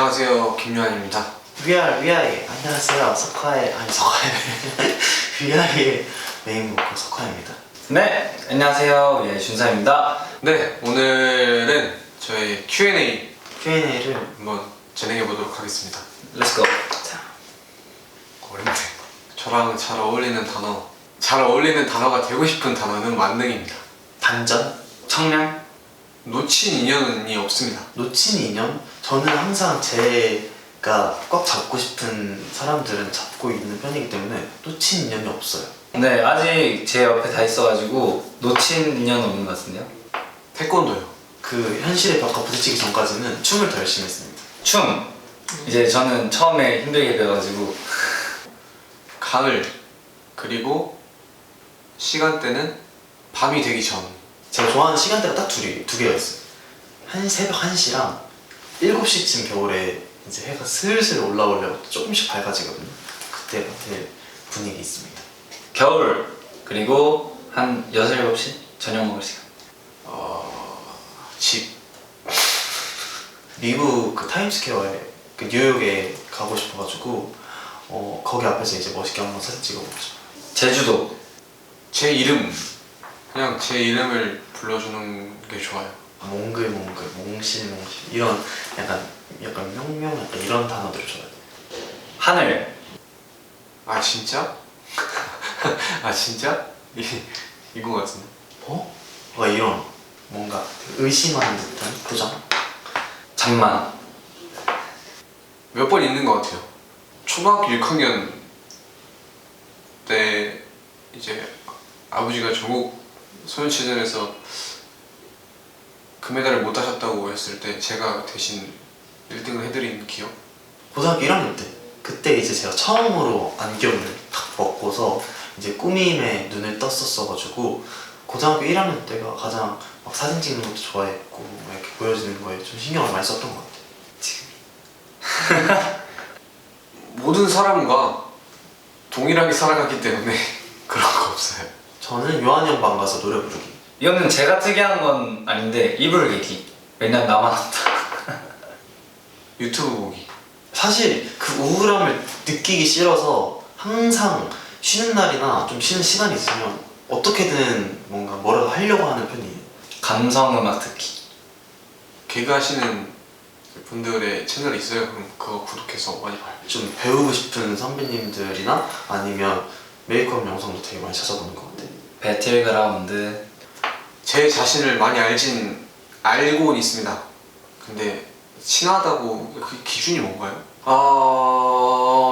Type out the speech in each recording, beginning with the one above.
안녕하세요, 김요한입니다. 위아이 안녕하세요. 석화의 위아이의 메인 보컬 석화입니다. 네, 안녕하세요. 예, 준사입니다. 네, 오늘은 저희 Q&A를 한번 진행해 보도록 하겠습니다. 렛츠고. 자, 어렵네. 저랑 잘 어울리는 단어가 되고 싶은 단어는 만능입니다. 반전, 청량? 놓친 인연이 없습니다. 놓친 인연. 저는 항상 제가 꽉 잡고 싶은 사람들은 잡고 있는 편이기 때문에 놓친 인연이 없어요. 네, 아직 제 옆에 다 있어가지고 놓친 인연은 없는 것 같은데요. 태권도요. 그 현실의 벽과 부딪히기 전까지는 춤을 더 열심히 했습니다. 춤. 이제 저는 처음에 힘들게 배워가지고 가을, 그리고 시간대는 밤이 되기 전. 제가 좋아하는 시간대가 딱 두 개가 있어요. 새벽 1시랑 7시쯤 겨울에 이제 해가 슬슬 올라오려고 조금씩 밝아지거든요. 그때가 제일 분위기 있습니다. 겨울 그리고 한 6, 7시 저녁 먹을 시간. 집. 미국 그 타임스퀘어에 그 뉴욕에 가고 싶어가지고 거기 앞에서 이제 멋있게 한번 사진 찍어보죠. 제주도. 제 이름. 그냥 제 이름을 불러주는 게 좋아요. 몽글몽글, 몽실몽실 이런 약간 명명 약간 이런 단어들을 좋아해요. 하늘. 아 진짜? 아 진짜? 이거 같은데. 뭔가 이런 뭔가 되게 의심하는 듯한 표정. 잠만. 몇 번 있는 것 같아요. 초등학교 6학년 때 이제 아버지가 전국 소년체전에서 금메달을 못 따셨다고 했을 때 제가 대신 1등을 해드린 기억? 고등학교 1학년 때 그때 이제 제가 처음으로 안경을 탁 벗고서 이제 꾸밈에 눈을 떴었어가지고 고등학교 1학년 때가 가장 막 사진 찍는 것도 좋아했고 막 이렇게 보여지는 거에 좀 신경을 많이 썼던 것 같아요. 지금 모든 사람과 동일하게 살아가기 때문에 그런 거 없어요. 저는 요한이 형 방 가서 노래 부르기. 이거는 제가 특이한 건 아닌데 이불 개기. 왜냐면 나만 한다. 유튜브 보기. 사실 그 우울함을 느끼기 싫어서 항상 쉬는 날이나 좀 쉬는 시간이 있으면 어떻게든 뭔가 뭐라도 하려고 하는 편이에요. 감성 음악 듣기. 개그 하시는 분들의 채널이 있어요. 그럼 그거 구독해서 많이 봐요. 좀 배우고 싶은 선배님들이나 아니면 메이크업 영상도 되게 많이 찾아보는 것 같아요. 배틀그라운드. 제 자신을 많이 알고는 있습니다. 근데 친하다고 그 기준이 뭔가요?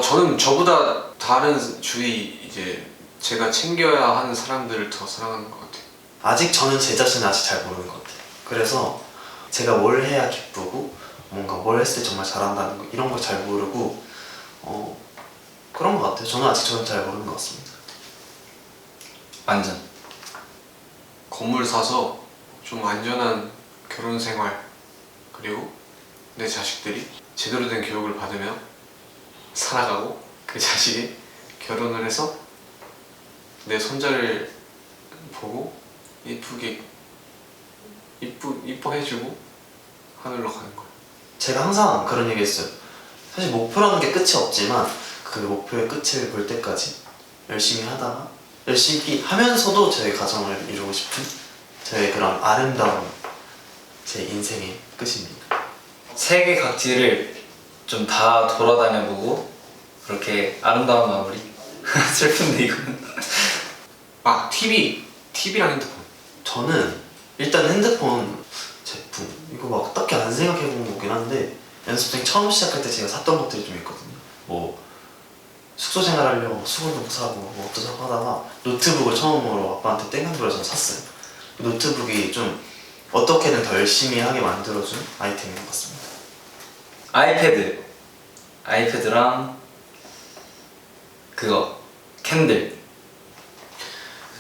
저는 저보다 다른 주위 이제 제가 챙겨야 하는 사람들을 더 사랑하는 것 같아요. 아직 저는 제 자신을 아직 잘 모르는 것 같아요. 그래서 제가 뭘 해야 기쁘고 뭔가 뭘 했을 때 정말 잘한다는 거 이런 걸 잘 모르고 그런 것 같아요. 저는 잘 모르는 것 같습니다. 완전. 건물 사서 좀 안전한 결혼 생활, 그리고 내 자식들이 제대로 된 교육을 받으며 살아가고 그 자식이 결혼을 해서 내 손자를 보고 이뻐해주고 하늘로 가는 거예요. 제가 항상 그런 얘기 했어요. 사실 목표라는 게 끝이 없지만 그 목표의 끝을 볼 때까지 열심히 하면서도 저의 가정을 이루고 싶은 저의 그런 아름다운 제 인생의 끝입니다. 세계 각지를 좀 다 돌아다녀보고 그렇게 아름다운 마무리. 슬픈데 이거는. TV랑 핸드폰. 저는 일단 핸드폰 제품 이거 막 딱히 안 생각해본 거긴 한데 연습생 처음 시작할 때 제가 샀던 것들이 좀 있거든요. 뭐 숙소 생활하려고 수건도 사고 뭐 옷도 사고 하다가 노트북을 처음으로 아빠한테 땡깡 부려서 샀어요. 그 노트북이 좀 어떻게든 더 열심히 하게 만들어준 아이템인 것 같습니다. 아이패드랑 그거 캔들.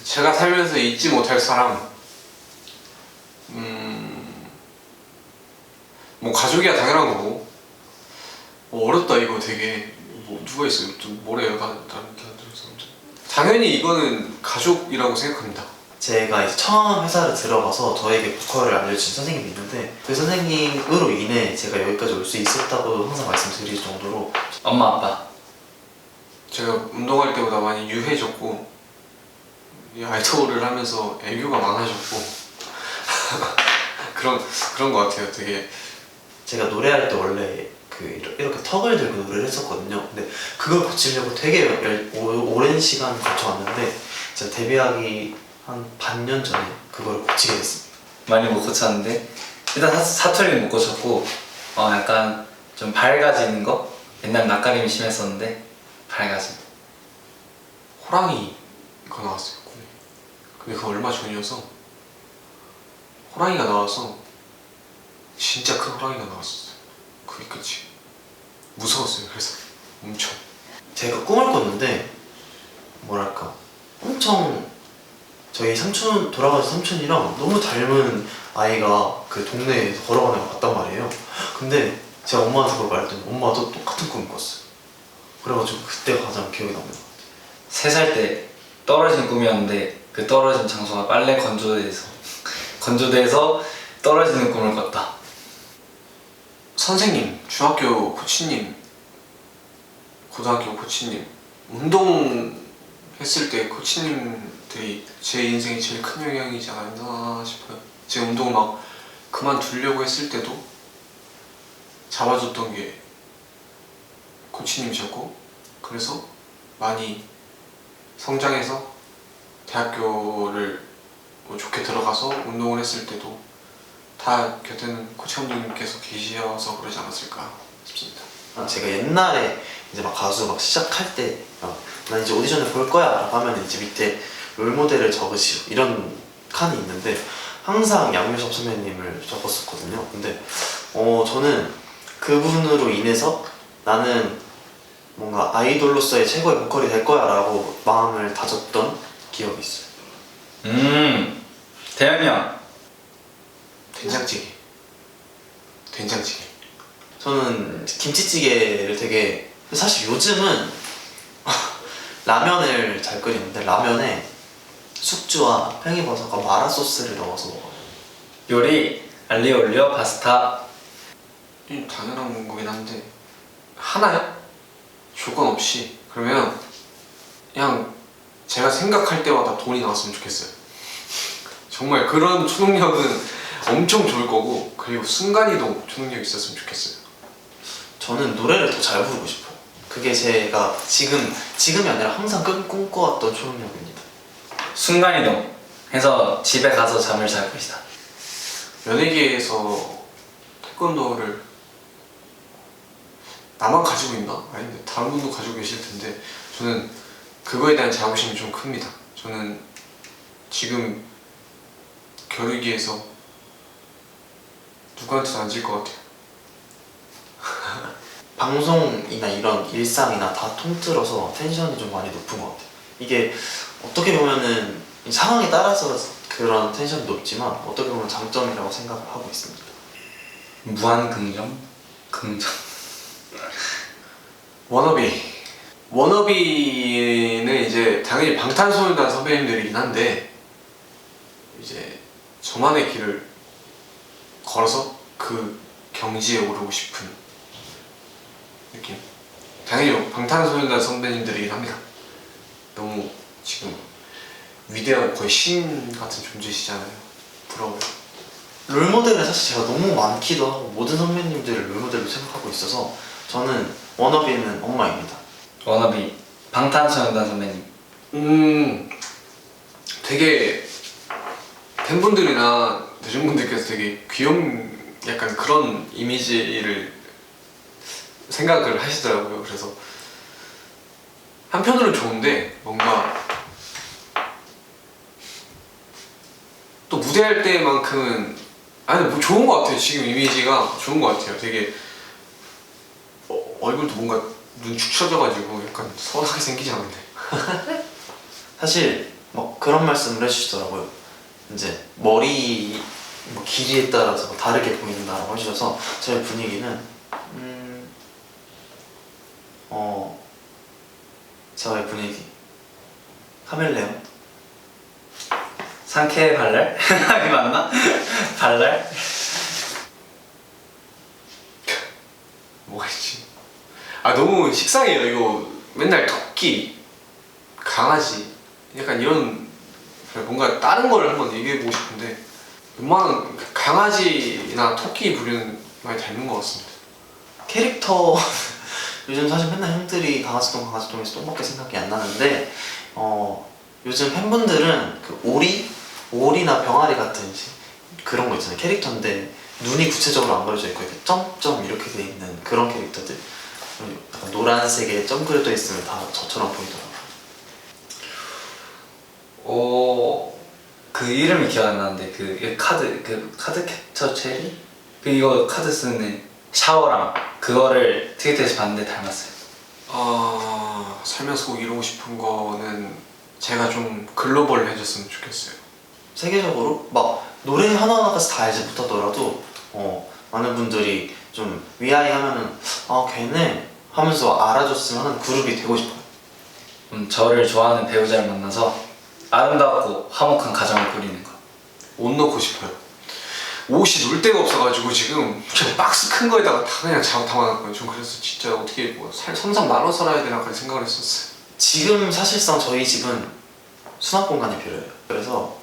제가 살면서 잊지 못할 사람. 뭐 가족이야 당연한 거고. 어렵다 이거 되게. 뭐 누가 있어요? 좀 뭐래요? 다른 사람들. 당연히 이거는 가족이라고 생각합니다. 제가 이제 처음 회사를 들어가서 저에게 보컬을 알려준 선생님이 있는데 그 선생님으로 인해 제가 여기까지 올 수 있었다고 항상 말씀드릴 정도로 엄마 아빠. 제가 운동할 때보다 많이 유해졌고 이 아이돌을 하면서 애교가 많아졌고 그런 것 같아요. 되게 제가 노래할 때 원래 이렇게 턱을 들고 노래를 했었거든요. 근데 그걸 고치려고 되게 오랜 시간 거쳐왔는데 제가 데뷔하기 한 반년 전에 그걸 고치게 됐습니다. 많이 못 고쳤는데 일단 사투리는 못 고쳤고 약간 좀 밝아지는 거? 옛날 낯가림이 심했었는데 밝아진 호랑이가 나왔어요. 꿈에. 근데 그거 얼마 전이어서 호랑이가 나와서 진짜 큰 호랑이가 나왔었어요. 그게 끝이. 무서웠어요. 그래서 엄청. 제가 꿈을 꿨는데 뭐랄까 엄청 저희 삼촌 돌아가신 삼촌이랑 너무 닮은 아이가 그 동네에서 걸어가는 걸 봤단 말이에요. 근데 제가 엄마한테 그걸 말했더니 엄마도 똑같은 꿈을 꿨어요. 그래가지고 그때가 가장 기억에 남는 것 같아요. 3살 때 떨어진 꿈이었는데 그 떨어진 장소가 빨래 건조대에서 떨어지는 꿈을 꿨다. 선생님, 중학교 코치님, 고등학교 코치님, 운동했을 때 코치님들이 제 인생에 제일 큰 영향이지 않았나 싶어요. 제가 운동을 막 그만두려고 했을 때도 잡아줬던 게 코치님이셨고, 그래서 많이 성장해서 대학교를 좋게 들어가서 운동을 했을 때도 다 곁에는 코치 감독님께서 계셔서 그러지 않았을까 싶습니다. 제가 옛날에 이제 막 가수 막 시작할 때 나 이제 오디션을 볼 거야 라고 하면 이제 밑에 롤모델을 적으시오 이런 칸이 있는데 항상 양효섭 선배님을 적었었거든요. 근데 저는 그분으로 인해서 나는 뭔가 아이돌로서의 최고의 보컬이 될 거야 라고 마음을 다졌던 기억이 있어요. 대현이 형. 된장찌개. 저는 김치찌개를 되게 사실 요즘은 라면을 잘 끓이는데 라면에 숙주와 팽이버섯과 마라 소스를 넣어서 먹어요. 요리 알리오 올리오 파스타. 당연한 거긴 한데 하나요? 조건 없이. 그러면 그냥 제가 생각할 때마다 돈이 나왔으면 좋겠어요. 정말 그런 초능력은 엄청 좋을 거고, 그리고 순간이동 초능력이 있었으면 좋겠어요. 저는 노래를 더 잘 부르고 싶어요. 그게 제가 지금이 아니라 항상 꿈꿔왔던 초능력입니다. 순간이동 해서 집에 가서 잠을 잘 것이다. 연예계에서 태권도를 나만 가지고 있나? 아닌데 다른 분도 가지고 계실 텐데 저는 그거에 대한 자부심이 좀 큽니다. 저는 지금 겨루기에서 누구한테도 안 질 것 같아요. 방송이나 이런 일상이나 다 통틀어서 텐션이 좀 많이 높은 것 같아요. 이게 어떻게 보면은 상황에 따라서 그런 텐션이 높지만 어떻게 보면 장점이라고 생각을 하고 있습니다. 무한 긍정? 긍정. 워너비는 이제 당연히 방탄소년단 선배님들이긴 한데 이제 저만의 길을 걸어서 그 경지에 오르고 싶은 느낌. 당연히 방탄소년단 선배님들이긴 합니다. 너무 지금 위대하고 거의 신 같은 존재시잖아요. 부러워요. 롤모델은 사실 제가 너무 많기도 하고 모든 선배님들을 롤모델로 생각하고 있어서 저는 워너비는 엄마입니다. 워너비 방탄소년단 선배님. 되게 팬분들이나 대중분들께서 되게 귀여운 약간 그런 이미지를 생각을 하시더라고요. 그래서 한편으로는 좋은데 뭔가 또 무대할 때만큼은 뭐 좋은 것 같아요. 지금 이미지가 좋은 것 같아요. 되게 얼굴도 뭔가 눈 축 처져가지고 약간 서운하게 생기지 않은데. 사실 뭐 그런 말씀을 해주시더라고요. 이제 머리 길이에 따라서 다르게 보인다라고 해주셔서 저희 분위기는 저의 분위기 카멜레온 상쾌 발랄? 이게 맞나? 발랄? 뭐가 있지? 아 너무 식상해요 이거. 맨날 토끼, 강아지 약간 이런 뭔가 다른 걸 한번 얘기해보고 싶은데 웬만한 강아지나 토끼 부류는 많이 닮은 것 같습니다. 캐릭터 요즘 사실 맨날 형들이 강아지똥에서 똥밖에 생각이 안 나는데 요즘 팬분들은 그 오리나 병아리 같은 이제 그런 거 있잖아요. 캐릭터인데 눈이 구체적으로 안 그려져 있고 이렇게 점점 이렇게 돼 있는 그런 캐릭터들, 약간 노란색에 점 그려져 있으면 다 저처럼 보이더라고요. 그 이름이 기억 안 나는데 그 카드 캡처 체리? 그 이거 카드 쓰는 애 샤워랑 그거를 트위터에서 봤는데 닮았어요. 살면서 꼭 이루고 싶은 거는 제가 좀 글로벌해졌으면 좋겠어요. 세계적으로 막 노래 하나하나까지 다 알지 못하더라도 많은 분들이 좀 위아이 하면은 걔네 하면서 알아줬으면 하는 그룹이 되고 싶어요. 저를 좋아하는 배우자를 만나서 아름답고 화목한 가정을 꾸리는 거. 옷 넣고 싶어요. 옷이 놀 데가 없어가지고 지금 그냥 박스 큰 거에다가 다 그냥 담아놨거든요. 전 그래서 진짜 어떻게 성상 나눠 살아야 되나까지 생각을 했었어요. 지금 사실상 저희 집은 수납 공간이 필요해요. 그래서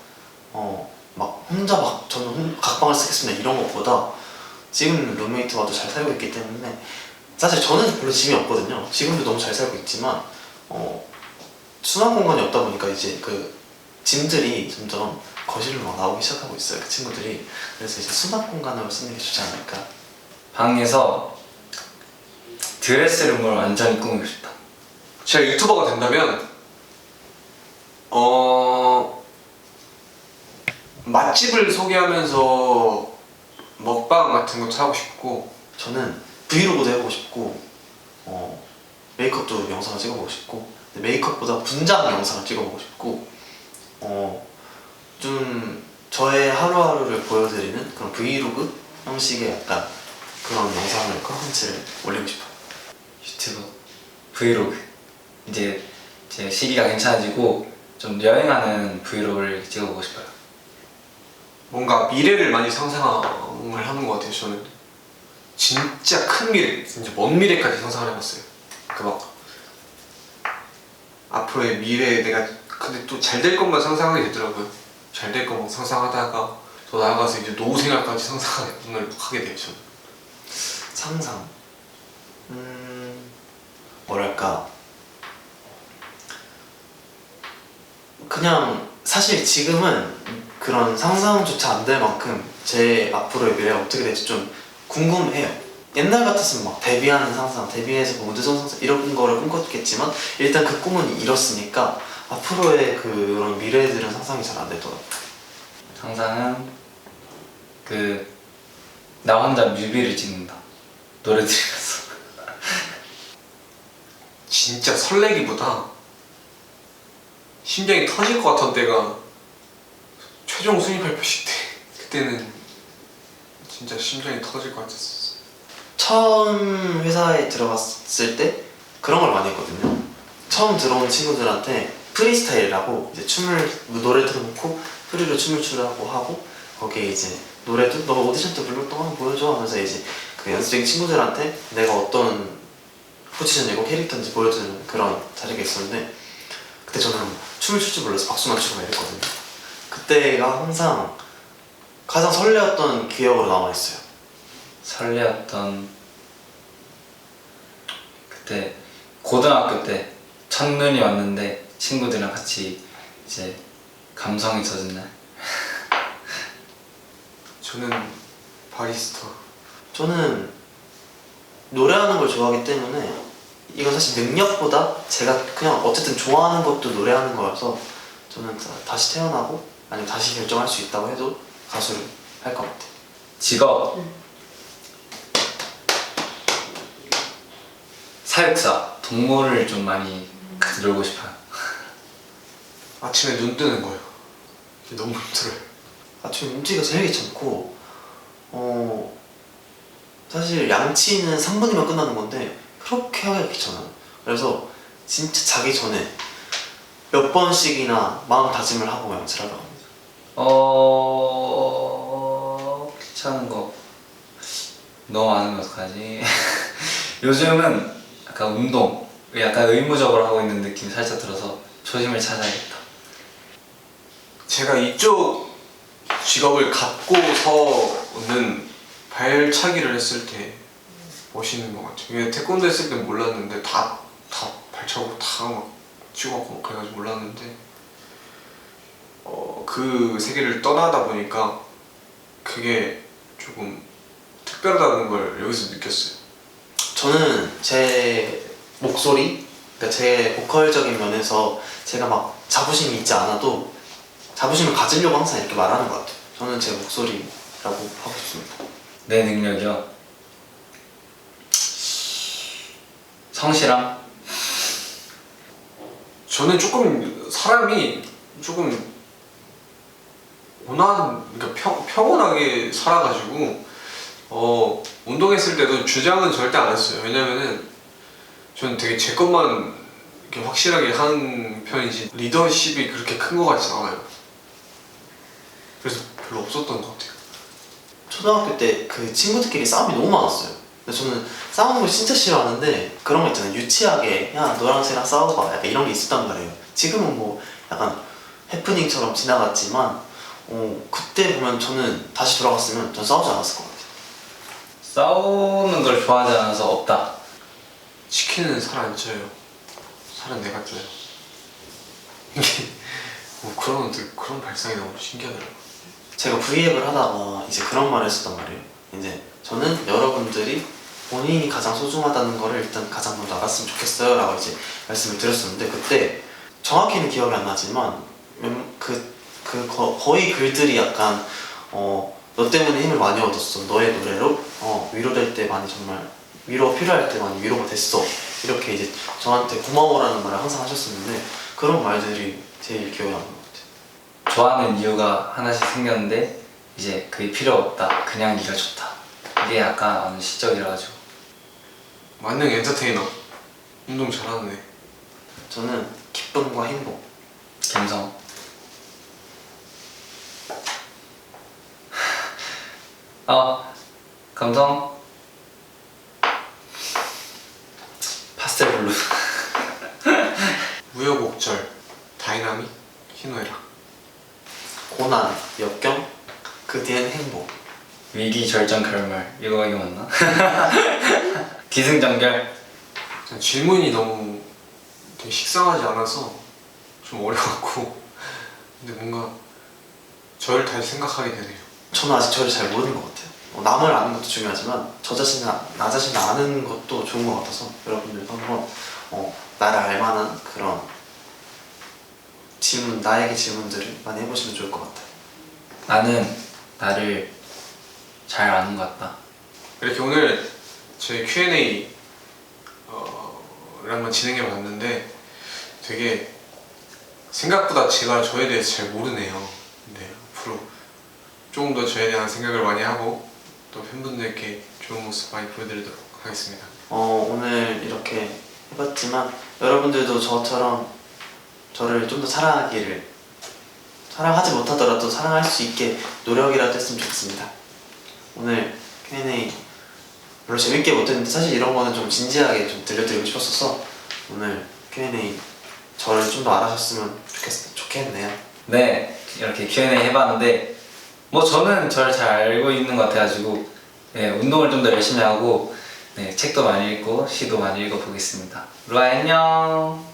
막 혼자 막 저는 각방을 쓰겠습니다 이런 것보다 지금 룸메이트와도 잘 살고 있기 때문에 사실 저는 별로 짐이 없거든요. 지금도 너무 잘 살고 있지만 수납 공간이 없다 보니까 이제 그 짐들이 점점 거실로 막 나오기 시작하고 있어요. 그 친구들이. 그래서 이제 수납 공간으로 쓰는 게 좋지 않을까. 방에서 드레스룸을 완전히 꾸미고 싶다. 제가 유튜버가 된다면 맛집을 소개하면서 먹방 같은 것도 하고 싶고 저는 브이로그도 해보고 싶고 메이크업도 영상을 찍어보고 싶고 근데 메이크업보다 분장 영상을 찍어보고 싶고 좀 저의 하루하루를 보여드리는 그런 브이로그 형식의 약간 그런 영상을 컨텐츠를 올리고 싶어요. 유튜브 브이로그 이제 제 시기가 괜찮아지고 좀 여행하는 브이로그를 찍어보고 싶어요. 뭔가 미래를 많이 상상을 하는 것 같아요. 저는 진짜 큰 미래, 진짜 먼 미래까지 상상을 해봤어요. 그 막 앞으로의 미래에 내가 근데 또 잘 될 것만 상상하게 되더라고요. 잘 될 것만 상상하다가 더 나아가서 이제 노후 생활까지 상상을 하게 돼요. 저는. 상상. 뭐랄까. 그냥 사실 지금은 그런 상상조차 안 될 만큼 제 앞으로의 미래가 어떻게 될지 좀 궁금해요. 옛날 같았으면 막 데뷔하는 상상, 데뷔해서 뭐 무대선 상상 이런 거를 꿈꿨겠지만 일단 그 꿈은 이뤘으니까 앞으로의 그런 미래들은 상상이 잘 안 되더라고요. 상상은 나 혼자 뮤비를 찍는다. 노래 들으면서. 진짜 설레기보다 심장이 터질 것 같던 때가 최종 순위 발표식 때. 그때는 진짜 심장이 터질 것 같았었어. 처음 회사에 들어갔을 때 그런 걸 많이 했거든요. 처음 들어온 친구들한테 프리스타일이라고 이제 노래 틀어놓고 프리로 춤을 추라고 하고 거기에 이제 노래도 너 오디션 때 불렀던 거 한번 보여줘 하면서 이제 그 연습생 친구들한테 내가 어떤 포지션이고 캐릭터인지 보여주는 그런 자리가 있었는데 그때 저는 춤을 출 줄 몰라서 박수만 치고 막 이랬거든요. 그때가 항상 가장 설레었던 기억으로 남아있어요. 설레었던 그때 고등학교 때 첫눈이 왔는데 친구들이랑 같이 이제 감성이 젖은 날. 저는 바리스타. 저는 노래하는 걸 좋아하기 때문에 이건 사실 능력보다 제가 그냥 어쨌든 좋아하는 것도 노래하는 거여서 저는 다시 태어나고 아니면 다시 결정할 수 있다고 해도 가수를 할 것 같아요. 직업 사육사, 동물을 좀 많이 놀고 싶어요. 아침에 눈 뜨는 거예요. 이게 너무 힘들어요. 아침에 움직이기가 제일 귀찮고 사실 양치는 3분이면 끝나는 건데 그렇게 하기가 귀찮아요. 그래서 진짜 자기 전에 몇 번씩이나 마음 다짐을 하고 양치를 하더라고요. 요즘은 약간 운동 약간 의무적으로 하고 있는 느낌이 살짝 들어서 초심을 찾아야겠다. 제가 이쪽 직업을 갖고서는 발차기를 했을 때 멋있는 것 같아요. 왜 태권도 했을 땐 몰랐는데 다 발차고 다 막 치고받고 막 그래가지고 몰랐는데 그 세계를 떠나다 보니까 그게 조금 특별하다는 걸 여기서 느꼈어요. 저는 제 목소리, 그러니까 제 보컬적인 면에서 제가 막 자부심이 있지 않아도 자부심을 가지려고 항상 이렇게 말하는 것 같아요. 저는 제 목소리라고 하고 싶습니다. 내 능력이요. 성실함. 저는 조금 사람이 조금 온화한, 그러니까 평온하게 살아가지고 운동했을 때도 주장은 절대 안 했어요. 왜냐면은 저는 되게 제 것만 이렇게 확실하게 하는 편이지 리더십이 그렇게 큰 것 같진 않아요. 그래서 별로 없었던 것 같아요. 초등학교 때 그 친구들끼리 싸움이 너무 많았어요. 근데 저는 싸우는 걸 진짜 싫어하는데 그런 거 있잖아요. 유치하게 야 너랑 쟤랑 싸워봐 약간 이런 게 있었단 말이에요. 지금은 뭐 약간 해프닝처럼 지나갔지만 그때 보면 저는 다시 돌아갔으면 전 싸우지 않았을 것 같아요. 싸우는 걸 좋아하지 않아서 없다. 치킨은 살 안 쪄요. 살은 내가 쪄요. 이게 그런 발상이 너무 신기하더라고요. 제가 V앱을 하다가 이제 그런 말을 했었단 말이에요. 이제 저는 여러분들이 본인이 가장 소중하다는 거를 일단 가장 먼저 알았으면 좋겠어요 라고 이제 말씀을 드렸었는데 그때 정확히는 기억이 안 나지만 거의 글들이 약간 너 때문에 힘을 많이 얻었어. 너의 노래로 위로될 때 많이 정말 위로 필요할 때 많이 위로가 됐어. 이렇게 이제 저한테 고마워라는 말을 항상 하셨었는데 그런 말들이 제일 기억에 남는 것 같아요. 좋아하는 이유가 하나씩 생겼는데 이제 그게 필요 없다. 그냥 네가 좋다. 이게 약간 어느 시적이라가지고. 만능 엔터테이너. 운동 잘하는 애. 저는 기쁨과 행복. 감성. 감성. 파스텔 블루. 우여곡절. 다이나믹. 희노애락. 고난, 역경, 그 뒤엔 행복. 위기 절정 결말. 이거 맞나? 기승전결. 전 질문이 너무 되게 식상하지 않아서 좀 어려웠고 근데 뭔가 저를 다시 생각하게 되네요. 저는 아직 저를 잘 모르는 것 같아요. 남을 아는 것도 중요하지만 나 자신을 아는 것도 좋은 것 같아서 여러분들도 한번 나를 알만한 그런 나에게 질문들을 많이 해보시면 좋을 것 같아요. 나는 나를 잘 아는 것 같다. 이렇게 오늘 저희 Q&A 를 한번 진행해 봤는데 되게 생각보다 제가 저에 대해서 잘 모르네요. 네, 앞으로 조금 더 저에 대한 생각을 많이 하고 또 팬분들께 좋은 모습 많이 보여드리도록 하겠습니다. 오늘 이렇게 해봤지만 여러분들도 저처럼 저를 좀 더 사랑하기를 사랑하지 못하더라도 사랑할 수 있게 노력이라도 했으면 좋겠습니다. 오늘 Q&A 별로 재밌게 못했는데 사실 이런 거는 좀 진지하게 좀 들려드리고 싶었어서 오늘 Q&A 저를 좀 더 알아주셨으면 좋겠네요. 네, 이렇게 Q&A 해봤는데 뭐 저는 저를 잘 알고 있는 것 같아가지고 네, 운동을 좀 더 열심히 하고 네, 책도 많이 읽고 시도 많이 읽어보겠습니다. 루아 안녕.